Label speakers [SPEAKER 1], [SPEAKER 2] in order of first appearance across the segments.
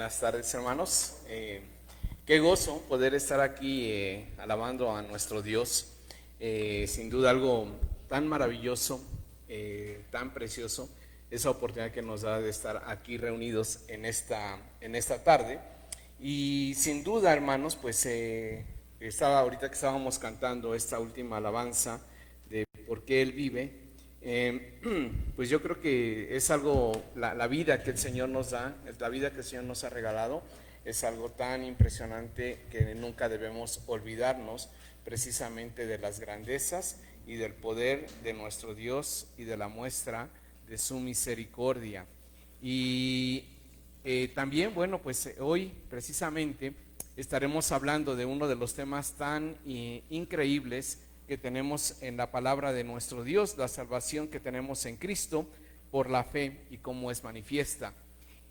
[SPEAKER 1] Buenas tardes, hermanos. Qué gozo poder estar aquí alabando a nuestro Dios. Sin duda algo tan maravilloso, tan precioso, esa oportunidad que nos da de estar aquí reunidos en esta tarde. Y sin duda, hermanos, pues ahorita que estábamos cantando esta última alabanza de por qué Él vive. Pues yo creo que es algo, la vida que el Señor nos da, la vida que el Señor nos ha regalado, es algo tan impresionante que nunca debemos olvidarnos precisamente de las grandezas y del poder de nuestro Dios y de la muestra de su misericordia. Y también, bueno, pues hoy precisamente estaremos hablando de uno de los temas tan increíbles que tenemos en la palabra de nuestro Dios, la salvación que tenemos en Cristo por la fe y cómo es manifiesta.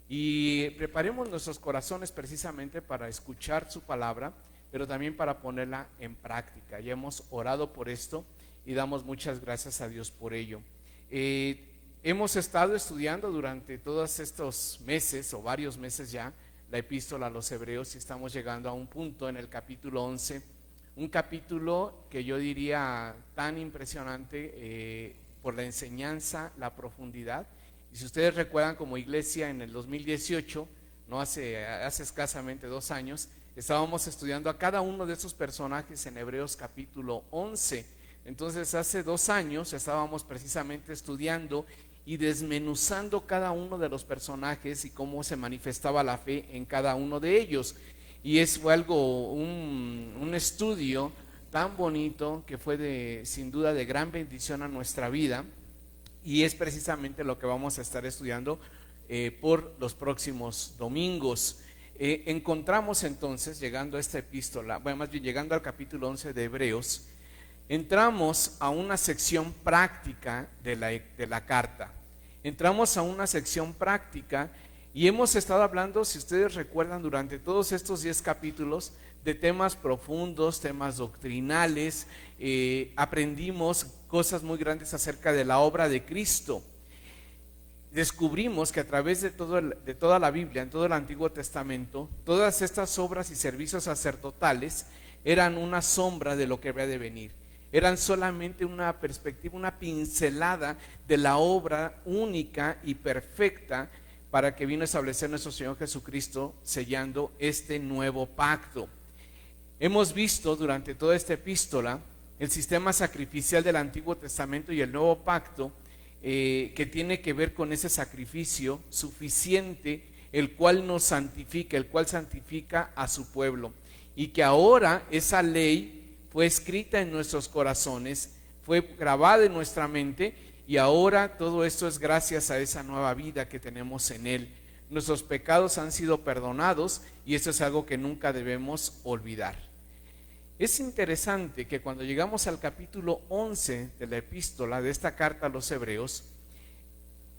[SPEAKER 1] Y preparemos nuestros corazones precisamente para escuchar su palabra, pero también para ponerla en práctica. Ya hemos orado por esto y damos muchas gracias a Dios por ello. Hemos estado estudiando durante todos estos meses o varios meses ya la epístola a los Hebreos y estamos llegando a un punto en el capítulo 11, un capítulo que yo diría tan impresionante por la enseñanza, la profundidad. Y si ustedes recuerdan, como iglesia en el 2018, no hace escasamente 2 años, estábamos estudiando a cada uno de esos personajes en Hebreos capítulo 11. Entonces hace 2 años estábamos precisamente estudiando y desmenuzando cada uno de los personajes y cómo se manifestaba la fe en cada uno de ellos. Y fue algo, un estudio tan bonito que fue sin duda de gran bendición a nuestra vida, y es precisamente lo que vamos a estar estudiando por los próximos domingos. Encontramos entonces, llegando a esta epístola, bueno, más bien llegando al capítulo 11 de Hebreos, entramos a una sección práctica de la carta. Entramos a una sección práctica y hemos estado hablando, si ustedes recuerdan, durante todos estos 10 capítulos de temas profundos, temas doctrinales. Aprendimos cosas muy grandes acerca de la obra de Cristo. Descubrimos que a través de toda la Biblia, en todo el Antiguo Testamento, todas estas obras y servicios sacerdotales eran una sombra de lo que había de venir. Eran solamente una perspectiva, una pincelada de la obra única y perfecta para que vino a establecer nuestro Señor Jesucristo, sellando este nuevo pacto. Hemos visto durante toda esta epístola el sistema sacrificial del Antiguo Testamento y el Nuevo Pacto, que tiene que ver con ese sacrificio suficiente, el cual nos santifica, el cual santifica a su pueblo, y que ahora esa ley fue escrita en nuestros corazones, fue grabada en nuestra mente, y ahora todo esto es gracias a esa nueva vida que tenemos en Él. Nuestros pecados han sido perdonados y esto es algo que nunca debemos olvidar. Es interesante que cuando llegamos al capítulo 11 de la epístola, de esta carta a los Hebreos,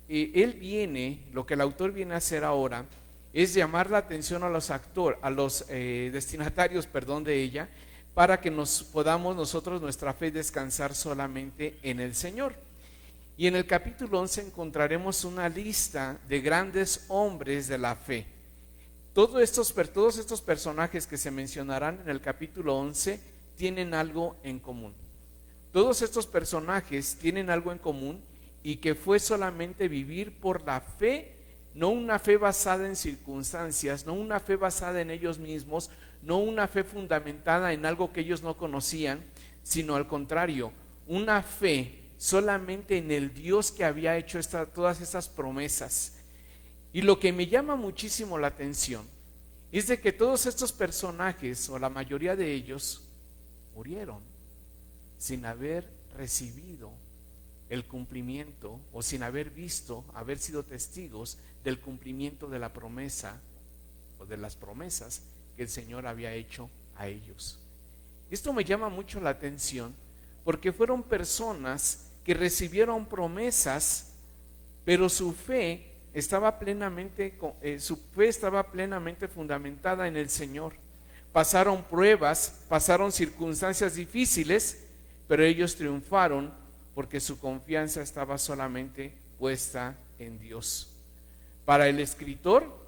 [SPEAKER 1] lo que el autor viene a hacer ahora es llamar la atención a los destinatarios de ella, para que podamos nosotros, nuestra fe, descansar solamente en el Señor. Y en el capítulo 11 encontraremos una lista de grandes hombres de la fe. Todos estos personajes que se mencionarán en el capítulo 11 tienen algo en común. Todos estos personajes tienen algo en común, y que fue solamente vivir por la fe, no una fe basada en circunstancias, no una fe basada en ellos mismos, no una fe fundamentada en algo que ellos no conocían, sino al contrario, una fe solamente en el Dios que había hecho todas estas promesas. Y lo que me llama muchísimo la atención es de que todos estos personajes, o la mayoría de ellos, murieron sin haber recibido el cumplimiento, o sin haber sido testigos del cumplimiento de la promesa, o de las promesas que el Señor había hecho a ellos. Esto me llama mucho la atención, porque fueron personas que recibieron promesas, pero su fe estaba plenamente fundamentada en el Señor. Pasaron pruebas, pasaron circunstancias difíciles, pero ellos triunfaron porque su confianza estaba solamente puesta en Dios. Para el escritor,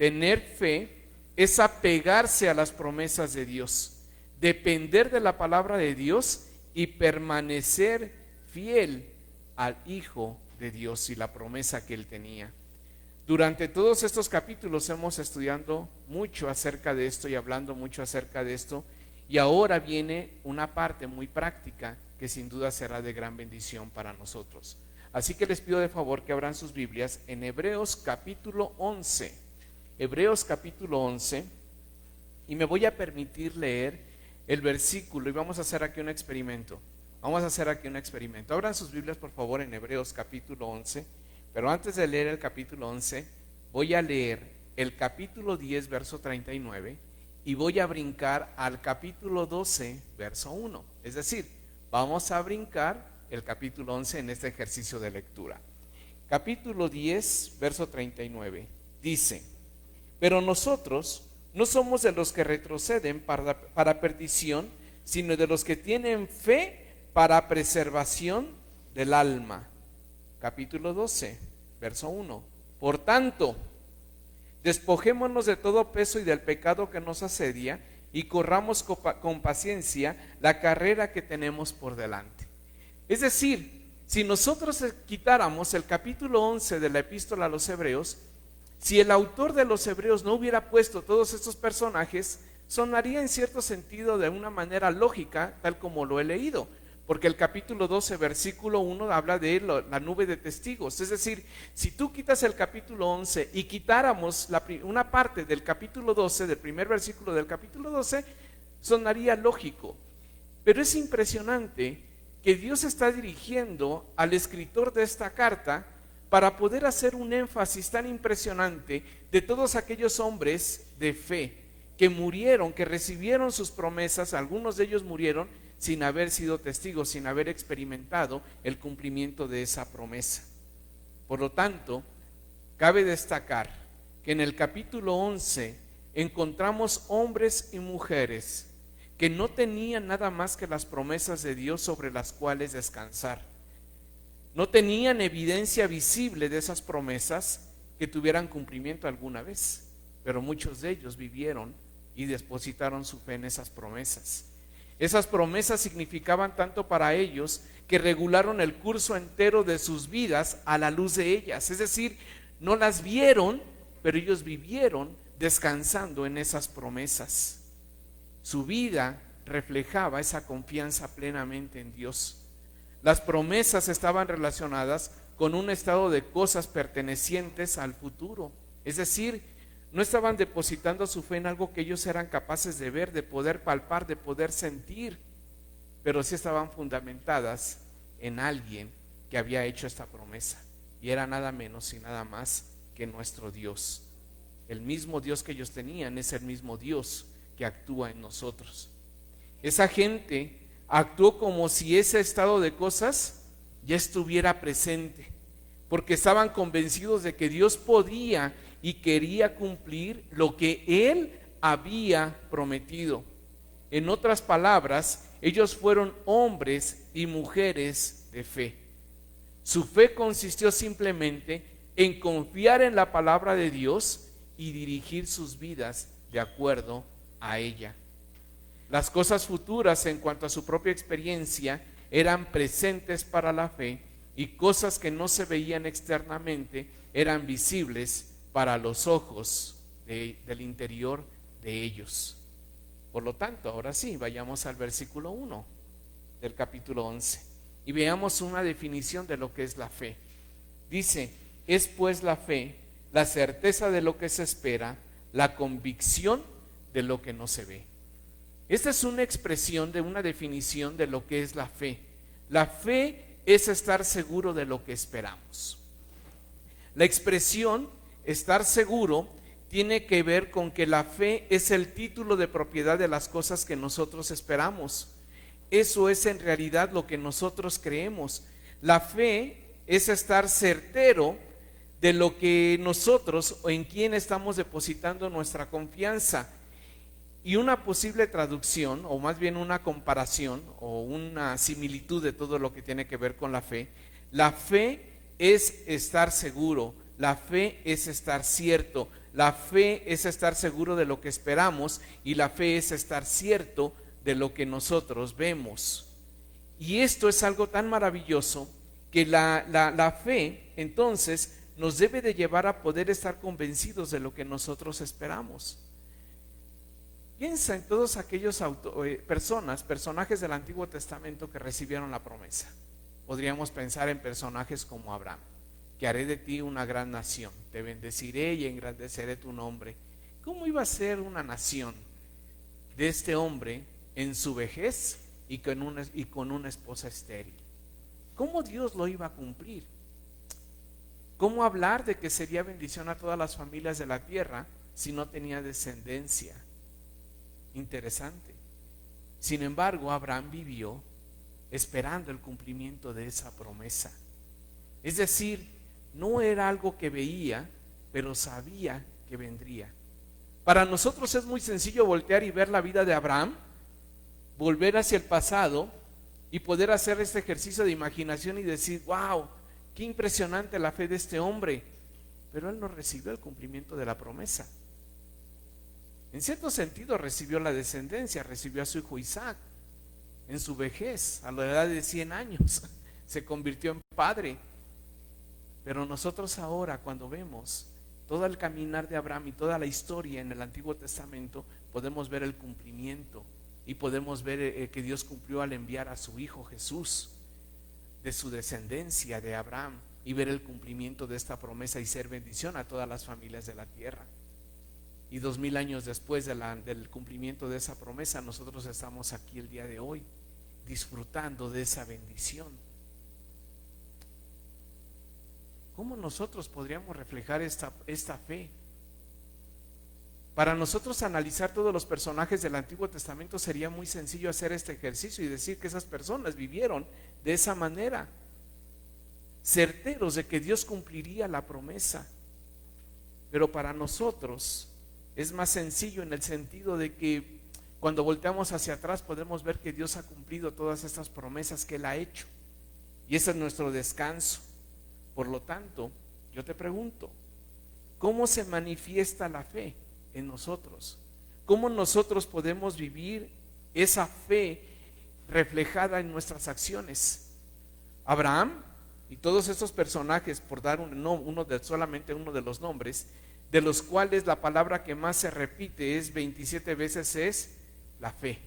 [SPEAKER 1] Tener fe es apegarse a las promesas de Dios, depender de la palabra de Dios y permanecer fiel al Hijo de Dios y la promesa que Él tenía. Durante todos estos capítulos hemos estudiado mucho acerca de esto y hablando mucho acerca de esto, y ahora viene una parte muy práctica que sin duda será de gran bendición para nosotros. Así que les pido de favor que abran sus Biblias en Hebreos capítulo 11. Hebreos capítulo 11, y me voy a permitir leer el versículo y vamos a hacer aquí un experimento. Abran sus Biblias por favor en Hebreos capítulo 11, pero antes de leer el capítulo 11, voy a leer el capítulo 10, verso 39, y voy a brincar al capítulo 12, verso 1. Es decir, vamos a brincar el capítulo 11 en este ejercicio de lectura. Capítulo 10, verso 39, dice: pero nosotros no somos de los que retroceden para perdición, sino de los que tienen fe para preservación del alma. Capítulo 12, verso 1. Por tanto, despojémonos de todo peso y del pecado que nos asedia y corramos con paciencia la carrera que tenemos por delante. Es decir, si nosotros quitáramos el capítulo 11 de la epístola a los Hebreos, si el autor de los Hebreos no hubiera puesto todos estos personajes, sonaría en cierto sentido de una manera lógica, tal como lo he leído, porque el capítulo 12, versículo 1 habla de la nube de testigos. Es decir, si tú quitas el capítulo 11 y quitáramos una parte del capítulo 12, del primer versículo del capítulo 12, sonaría lógico. Pero es impresionante que Dios está dirigiendo al escritor de esta carta para poder hacer un énfasis tan impresionante de todos aquellos hombres de fe que murieron, que recibieron sus promesas. Algunos de ellos murieron sin haber sido testigos, sin haber experimentado el cumplimiento de esa promesa. Por lo tanto, cabe destacar que en el capítulo 11 encontramos hombres y mujeres que no tenían nada más que las promesas de Dios sobre las cuales descansar. No tenían evidencia visible de esas promesas que tuvieran cumplimiento alguna vez, pero muchos de ellos vivieron y depositaron su fe en esas promesas. Esas promesas significaban tanto para ellos que regularon el curso entero de sus vidas a la luz de ellas. Es decir, no las vieron, pero ellos vivieron descansando en esas promesas. Su vida reflejaba esa confianza plenamente en Dios. Las promesas estaban relacionadas con un estado de cosas pertenecientes al futuro. Es decir, no estaban depositando su fe en algo que ellos eran capaces de ver, de poder palpar, de poder sentir, pero sí estaban fundamentadas en alguien que había hecho esta promesa, y era nada menos y nada más que nuestro Dios. El mismo Dios que ellos tenían es el mismo Dios que actúa en nosotros. Esa gente actuó como si ese estado de cosas ya estuviera presente, porque estaban convencidos de que Dios podía y quería cumplir lo que Él había prometido. En otras palabras, ellos fueron hombres y mujeres de fe. Su fe consistió simplemente en confiar en la palabra de Dios y dirigir sus vidas de acuerdo a ella. Las cosas futuras en cuanto a su propia experiencia eran presentes para la fe, y cosas que no se veían externamente eran visibles para los ojos del interior de ellos. Por lo tanto, ahora sí, vayamos al versículo 1 del capítulo 11 y veamos una definición de lo que es la fe. Dice: es pues la fe la certeza de lo que se espera, la convicción de lo que no se ve. Esta es una expresión de una definición de lo que es la fe. La fe es estar seguro de lo que esperamos. La expresión estar seguro tiene que ver con que la fe es el título de propiedad de las cosas que nosotros esperamos. Eso es en realidad lo que nosotros creemos. La fe es estar certero de lo que nosotros o en quién estamos depositando nuestra confianza. Y una posible traducción, o más bien una comparación o una similitud de todo lo que tiene que ver con la fe es estar seguro, la fe es estar cierto, la fe es estar seguro de lo que esperamos y la fe es estar cierto de lo que nosotros vemos. Y esto es algo tan maravilloso que la fe entonces nos debe de llevar a poder estar convencidos de lo que nosotros esperamos. Piensa en todos aquellos personajes del Antiguo Testamento que recibieron la promesa. Podríamos pensar en personajes como Abraham, que haré de ti una gran nación, te bendeciré y engrandeceré tu nombre. ¿Cómo iba a ser una nación de este hombre en su vejez y con una esposa estéril? ¿Cómo Dios lo iba a cumplir? ¿Cómo hablar de que sería bendición a todas las familias de la tierra si no tenía descendencia? Interesante. Sin embargo, Abraham vivió esperando el cumplimiento de esa promesa. Es decir, no era algo que veía, pero sabía que vendría. Para nosotros es muy sencillo voltear y ver la vida de Abraham, volver hacia el pasado y poder hacer este ejercicio de imaginación y decir, wow, qué impresionante la fe de este hombre. Pero él no recibió el cumplimiento de la promesa. En cierto sentido recibió la descendencia, recibió a su hijo Isaac en su vejez, a la edad de 100 años, se convirtió en padre. Pero nosotros ahora, cuando vemos todo el caminar de Abraham y toda la historia en el Antiguo Testamento, podemos ver el cumplimiento y podemos ver que Dios cumplió al enviar a su hijo Jesús de su descendencia de Abraham y ver el cumplimiento de esta promesa y ser bendición a todas las familias de la tierra. Y 2000 años después del cumplimiento de esa promesa, nosotros estamos aquí el día de hoy disfrutando de esa bendición. ¿Cómo nosotros podríamos reflejar esta fe? Para nosotros analizar todos los personajes del Antiguo Testamento sería muy sencillo hacer este ejercicio y decir que esas personas vivieron de esa manera, certeros de que Dios cumpliría la promesa. Pero para nosotros es más sencillo en el sentido de que cuando volteamos hacia atrás podemos ver que Dios ha cumplido todas estas promesas que Él ha hecho. Y ese es nuestro descanso. Por lo tanto, yo te pregunto, ¿cómo se manifiesta la fe en nosotros? ¿Cómo nosotros podemos vivir esa fe reflejada en nuestras acciones? Abraham y todos estos personajes, por dar solamente uno de los nombres, de los cuales la palabra que más se repite es 27 veces, es la fe.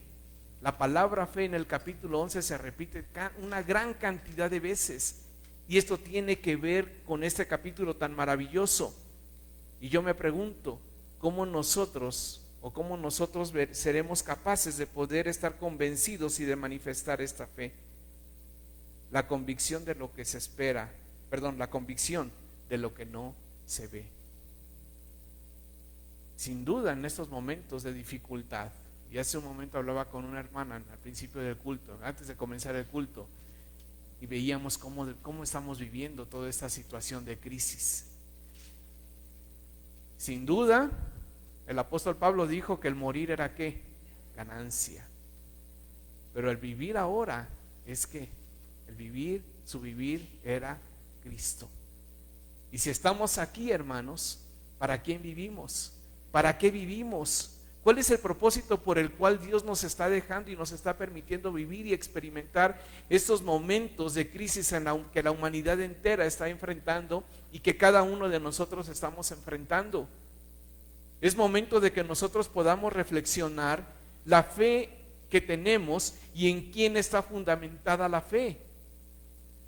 [SPEAKER 1] La palabra fe en el capítulo 11 se repite una gran cantidad de veces, y esto tiene que ver con este capítulo tan maravilloso. Y yo me pregunto, ¿cómo nosotros seremos capaces de poder estar convencidos y de manifestar esta fe? La convicción de lo que se espera, la convicción de lo que no se ve. Sin duda, en estos momentos de dificultad, y hace un momento hablaba con una hermana al principio del culto, antes de comenzar el culto, y veíamos cómo estamos viviendo toda esta situación de crisis. Sin duda, el apóstol Pablo dijo que el morir era ¿qué? Ganancia. Pero el vivir ahora es ¿qué? Su vivir era Cristo. Y si estamos aquí, hermanos, ¿para quién vivimos? ¿Para qué vivimos? ¿Cuál es el propósito por el cual Dios nos está dejando y nos está permitiendo vivir y experimentar estos momentos de crisis que la humanidad entera está enfrentando y que cada uno de nosotros estamos enfrentando? Es momento de que nosotros podamos reflexionar la fe que tenemos y en quién está fundamentada la fe.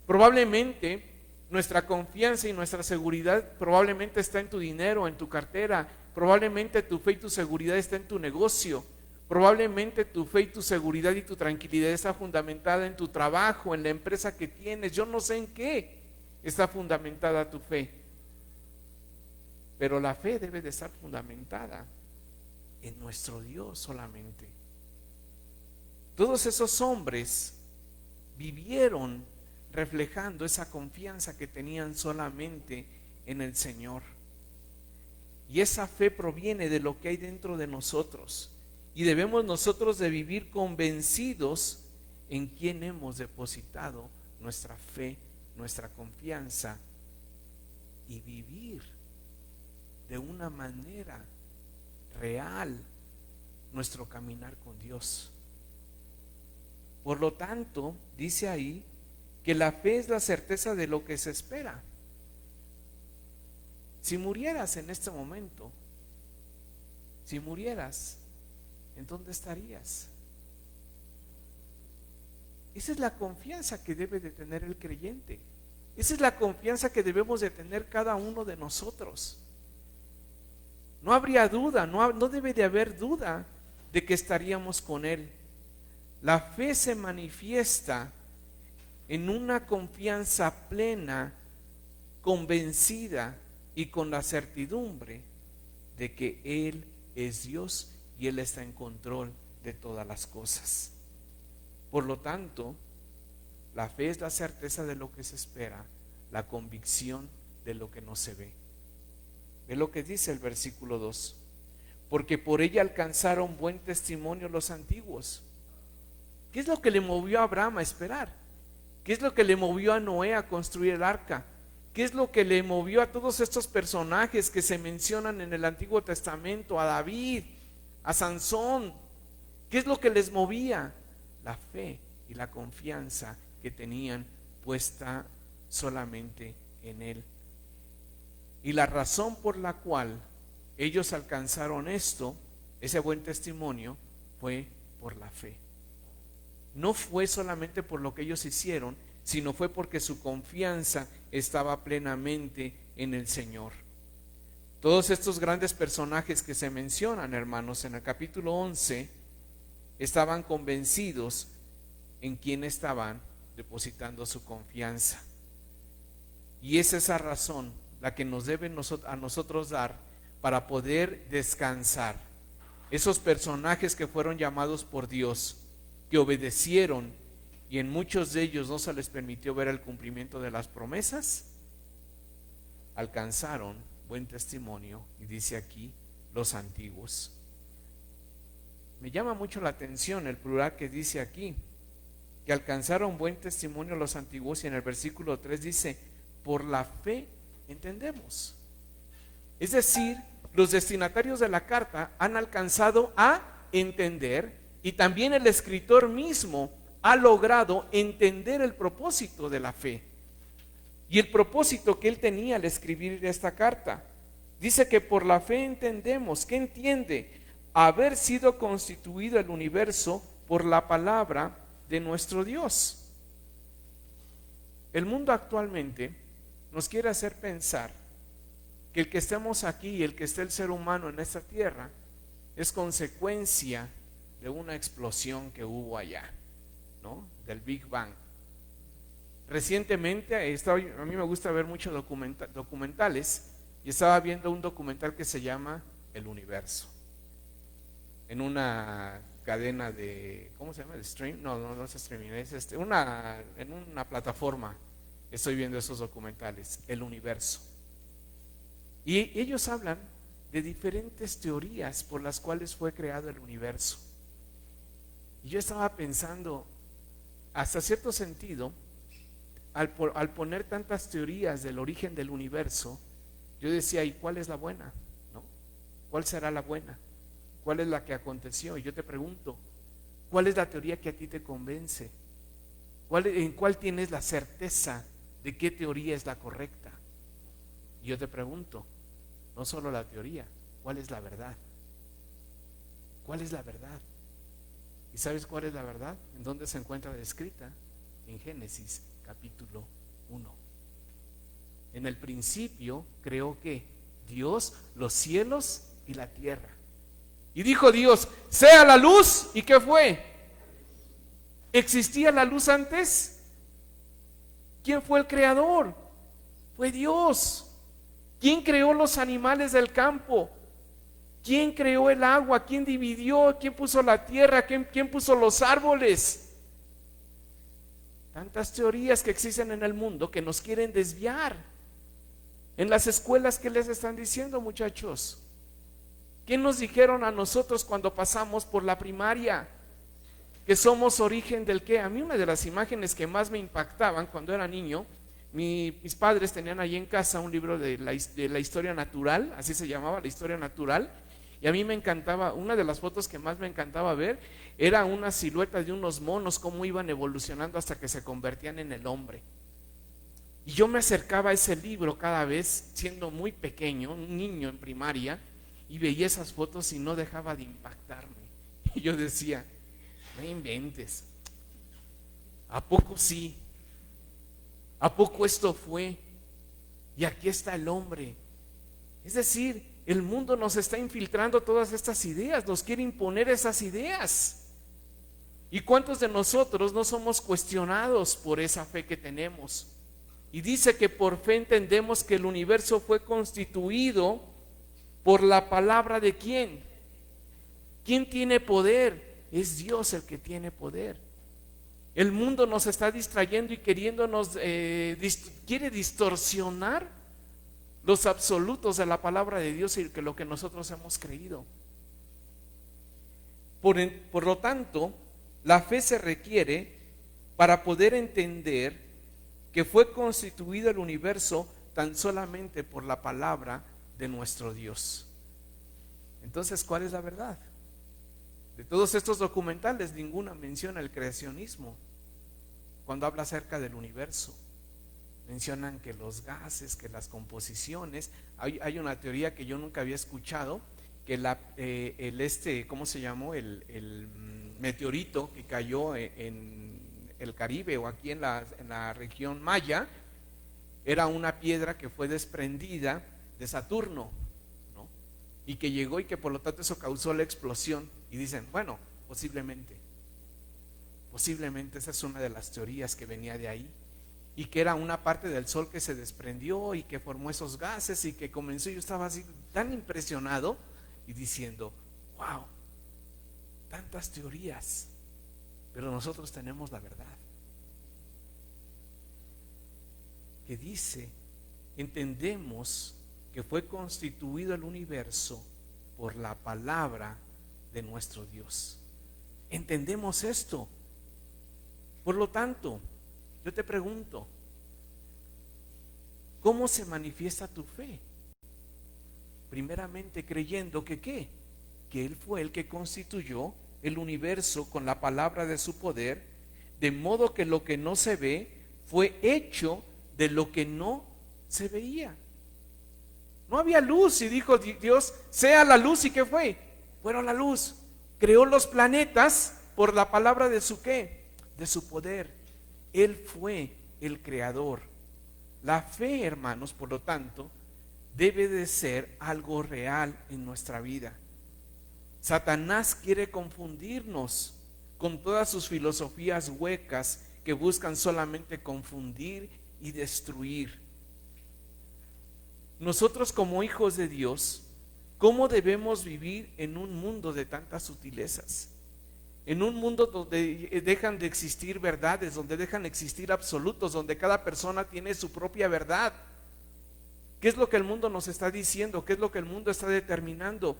[SPEAKER 1] Probablemente nuestra confianza y nuestra seguridad probablemente está en tu dinero, en tu cartera. Probablemente tu fe y tu seguridad está en tu negocio. Probablemente tu fe y tu seguridad y tu tranquilidad está fundamentada en tu trabajo, en la empresa que tienes. Yo no sé en qué está fundamentada tu fe. Pero la fe debe de estar fundamentada en nuestro Dios solamente. Todos esos hombres vivieron reflejando esa confianza que tenían solamente en el Señor. Y esa fe proviene de lo que hay dentro de nosotros. Y debemos nosotros de vivir convencidos en quién hemos depositado nuestra fe, nuestra confianza, y vivir de una manera real nuestro caminar con Dios. Por lo tanto, dice ahí que la fe es la certeza de lo que se espera. Si murieras en este momento, si murieras, ¿en dónde estarías? Esa es la confianza que debe de tener el creyente. Esa es la confianza que debemos de tener cada uno de nosotros. No habría duda, no debe de haber duda de que estaríamos con Él. La fe se manifiesta en una confianza plena, convencida y con la certidumbre de que Él es Dios y Él está en control de todas las cosas. Por lo tanto, la fe es la certeza de lo que se espera, la convicción de lo que no se ve. Ve lo que dice el versículo 2: porque por ella alcanzaron buen testimonio los antiguos. ¿Qué es lo que le movió a Abraham a esperar? ¿Qué es lo que le movió a Noé a construir el arca? ¿Qué es lo que le movió a todos estos personajes que se mencionan en el Antiguo Testamento? A David, a Sansón. ¿Qué es lo que les movía? La fe y la confianza que tenían puesta solamente en Él. Y la razón por la cual ellos alcanzaron esto, ese buen testimonio, fue por la fe. No fue solamente por lo que ellos hicieron, sino fue porque su confianza estaba plenamente en el Señor. Todos estos grandes personajes que se mencionan, hermanos, en el capítulo 11, estaban convencidos en quién estaban depositando su confianza. Y es esa razón la que nos debe a nosotros dar para poder descansar. Esos personajes que fueron llamados por Dios, que obedecieron, y en muchos de ellos no se les permitió ver el cumplimiento de las promesas, alcanzaron buen testimonio, y dice aquí, los antiguos. Me llama mucho la atención el plural que dice aquí, que alcanzaron buen testimonio los antiguos, y en el versículo 3 dice, por la fe entendemos. Es decir, los destinatarios de la carta han alcanzado a entender, y también el escritor mismo ha logrado entender el propósito de la fe y el propósito que él tenía al escribir esta carta. Dice que por la fe entendemos. ¿Qué entiende? Haber sido constituido el universo por la palabra de nuestro Dios. El mundo actualmente nos quiere hacer pensar que el que estemos aquí y el que esté el ser humano en esta tierra es consecuencia de una explosión que hubo allá, ¿no? Del Big Bang. Recientemente, a mí me gusta ver muchos documentales, y estaba viendo un documental que se llama El Universo, en una cadena de, ¿cómo se llama? ¿De stream? No es streaming, es en una plataforma. Estoy viendo esos documentales, El Universo. Y ellos hablan de diferentes teorías por las cuales fue creado el universo. Y yo estaba pensando, hasta cierto sentido, al poner tantas teorías del origen del universo, yo decía, ¿y cuál es la buena? ¿No? ¿Cuál será la buena? ¿Cuál es la que aconteció? Y yo te pregunto, ¿cuál es la teoría que a ti te convence? ¿En cuál tienes la certeza de qué teoría es la correcta? Y yo te pregunto, no solo la teoría, ¿cuál es la verdad? ¿Cuál es la verdad? ¿Y sabes cuál es la verdad? ¿En dónde se encuentra descrita? En Génesis capítulo 1. En el principio creó ¿qué? Dios los cielos y la tierra. Y dijo Dios, sea la luz. ¿Y qué fue? ¿Existía la luz antes? ¿Quién fue el creador? Fue Dios. ¿Quién creó los animales del campo? ¿Quién creó el agua? ¿Quién dividió? ¿Quién puso la tierra? ¿Quién puso los árboles? Tantas teorías que existen en el mundo que nos quieren desviar. En las escuelas, ¿qué les están diciendo, muchachos? ¿Qué nos dijeron a nosotros cuando pasamos por la primaria? Que somos origen del qué. A mí una de las imágenes que más me impactaban cuando era niño,
[SPEAKER 2] Mis padres tenían allí en casa un libro de la historia natural, así se llamaba, la historia natural, y a mí me encantaba, una de las fotos que más me encantaba ver era una silueta de unos monos, cómo iban evolucionando hasta que se convertían en el hombre. Y yo me acercaba a ese libro cada vez, siendo muy pequeño, un niño en primaria, y veía esas fotos y no dejaba de impactarme. Y yo decía, no inventes, ¿a poco sí? ¿A poco esto fue? Y aquí está el hombre. Es decir, el mundo nos está infiltrando todas estas ideas, nos quiere imponer esas ideas. ¿Y cuántos de nosotros no somos cuestionados por esa fe que tenemos? Y dice que por fe entendemos que el universo fue constituido por la palabra de ¿quién? ¿Quién tiene poder? Es Dios el que tiene poder. El mundo nos está distrayendo y quiere distorsionar los absolutos de la palabra de Dios y lo que nosotros hemos creído. Por lo tanto, la fe se requiere para poder entender que fue constituido el universo tan solamente por la palabra de nuestro Dios. Entonces, ¿cuál es la verdad? De todos estos documentales, ninguna menciona el creacionismo. Cuando habla acerca del universo, mencionan que los gases, que las composiciones. Hay una teoría que yo nunca había escuchado, que ¿cómo se llamó? El meteorito que cayó en el Caribe o aquí en la región Maya, era una piedra que fue desprendida de Saturno, ¿no? Y que llegó y que por lo tanto eso causó la explosión. Y dicen, bueno, posiblemente esa es una de las teorías que venía de ahí, y que era una parte del sol que se desprendió y que formó esos gases y que comenzó. Yo estaba así tan impresionado y diciendo, wow, tantas teorías, pero nosotros tenemos la verdad que dice, entendemos que fue constituido el universo por la palabra de nuestro Dios. Entendemos esto. Por lo tanto, yo te pregunto, ¿cómo se manifiesta tu fe? Primeramente creyendo que ¿qué? Que Él fue el que constituyó el universo con la palabra de su poder, de modo que lo que no se ve fue hecho de lo que no se veía. No había luz y dijo Dios, sea la luz, ¿y qué fue? Fueron la luz. Creó los planetas por la palabra de su ¿qué? De su poder. Él fue el creador. La fe, hermanos, por lo tanto, debe de ser algo real en nuestra vida. Satanás quiere confundirnos con todas sus filosofías huecas que buscan solamente confundir y destruir. Nosotros como hijos de Dios, ¿cómo debemos vivir en un mundo de tantas sutilezas? En un mundo donde dejan de existir verdades, donde dejan de existir absolutos, donde cada persona tiene su propia verdad. ¿Qué es lo que el mundo nos está diciendo? ¿Qué es lo que el mundo está determinando?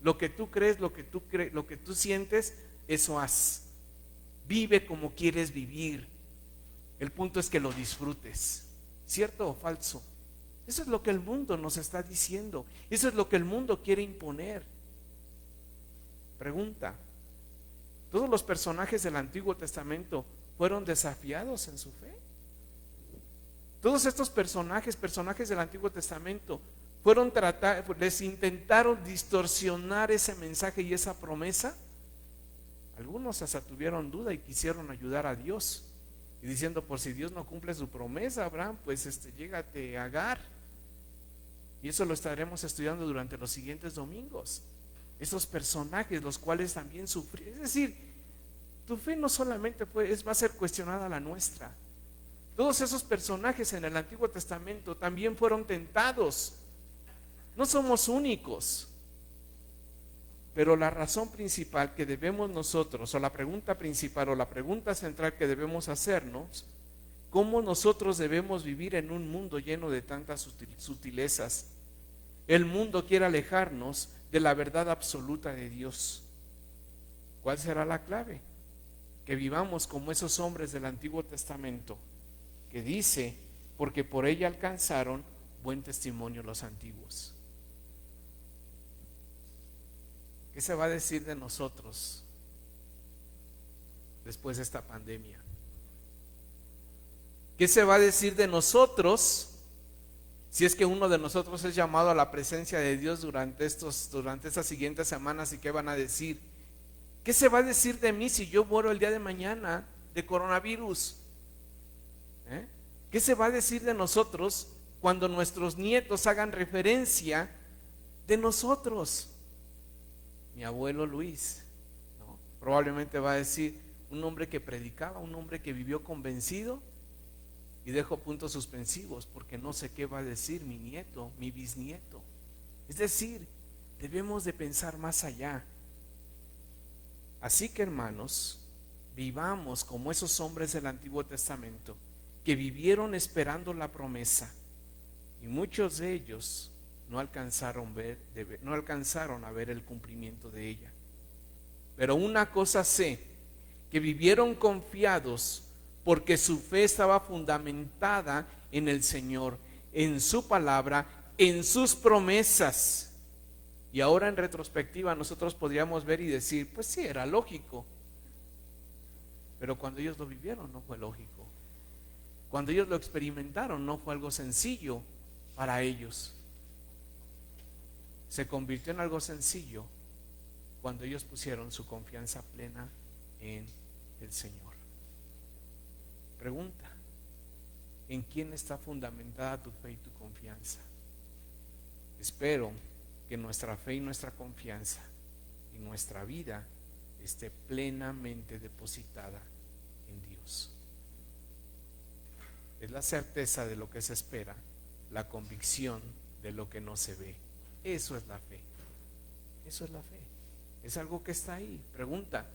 [SPEAKER 2] Lo que tú crees, lo que tú sientes, eso haz. Vive como quieres vivir. El punto es que lo disfrutes. ¿Cierto o falso? Eso es lo que el mundo nos está diciendo. Eso es lo que el mundo quiere imponer. Pregunta: ¿todos los personajes del Antiguo Testamento fueron desafiados en su fe? Todos estos personajes del Antiguo Testamento les intentaron distorsionar ese mensaje y esa promesa. Algunos hasta tuvieron duda y quisieron ayudar a Dios, y diciendo, por si Dios no cumple su promesa, Abraham, pues llégate a Agar. Y eso lo estaremos estudiando durante los siguientes domingos. Esos personajes, los cuales también sufrieron. Es decir, tu fe no solamente va a ser cuestionada la nuestra. Todos esos personajes en el Antiguo Testamento también fueron tentados. No somos únicos. Pero la razón principal que debemos nosotros, o la pregunta principal, o la pregunta central que debemos hacernos, ¿cómo nosotros debemos vivir en un mundo lleno de tantas sutilezas? El mundo quiere alejarnos de la verdad absoluta de Dios. ¿Cuál será la clave? Que vivamos como esos hombres del Antiguo Testamento, que dice porque por ella alcanzaron buen testimonio los antiguos. ¿Qué se va a decir de nosotros después de esta pandemia? ¿Qué se va a decir de nosotros si es que uno de nosotros es llamado a la presencia de Dios durante estas siguientes semanas? ¿Y qué van a decir? ¿Qué se va a decir de mí si yo muero el día de mañana de coronavirus? ¿Qué se va a decir de nosotros cuando nuestros nietos hagan referencia de nosotros? Mi abuelo Luis, ¿no? Probablemente va a decir: un hombre que predicaba, un hombre que vivió convencido. Y dejo puntos suspensivos porque no sé qué va a decir mi nieto, mi bisnieto. Es decir, debemos de pensar más allá. Así que, hermanos, vivamos como esos hombres del Antiguo Testamento que vivieron esperando la promesa, y muchos de ellos no alcanzaron a ver el cumplimiento de ella. Pero una cosa sé, que vivieron confiados porque su fe estaba fundamentada en el Señor, en su palabra, en sus promesas. Y ahora en retrospectiva nosotros podríamos ver y decir: pues sí, era lógico. Pero cuando ellos lo vivieron no fue lógico. Cuando ellos lo experimentaron no fue algo sencillo para ellos. Se convirtió en algo sencillo cuando ellos pusieron su confianza plena en el Señor. Pregunta: ¿en quién está fundamentada tu fe y tu confianza? Espero que nuestra fe y nuestra confianza y nuestra vida esté plenamente depositada en Dios. Es la certeza de lo que se espera, la convicción de lo que no se ve. Eso es la fe. Eso es la fe. Es algo que está ahí. Pregunta: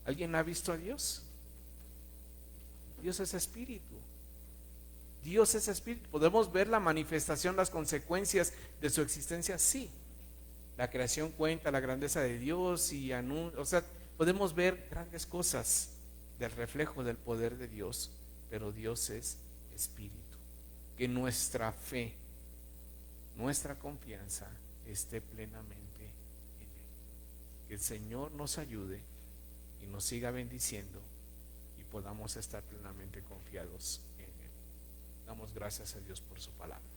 [SPEAKER 2] ¿alguien ha visto a Dios? Dios es espíritu. Dios es espíritu. ¿Podemos ver la manifestación, las consecuencias de su existencia? Sí. La creación cuenta la grandeza de Dios podemos ver grandes cosas del reflejo del poder de Dios, pero Dios es espíritu. Que nuestra fe, nuestra confianza esté plenamente en Él. Que el Señor nos ayude y nos siga bendiciendo y podamos estar plenamente confiados en Él. Damos gracias a Dios por su palabra.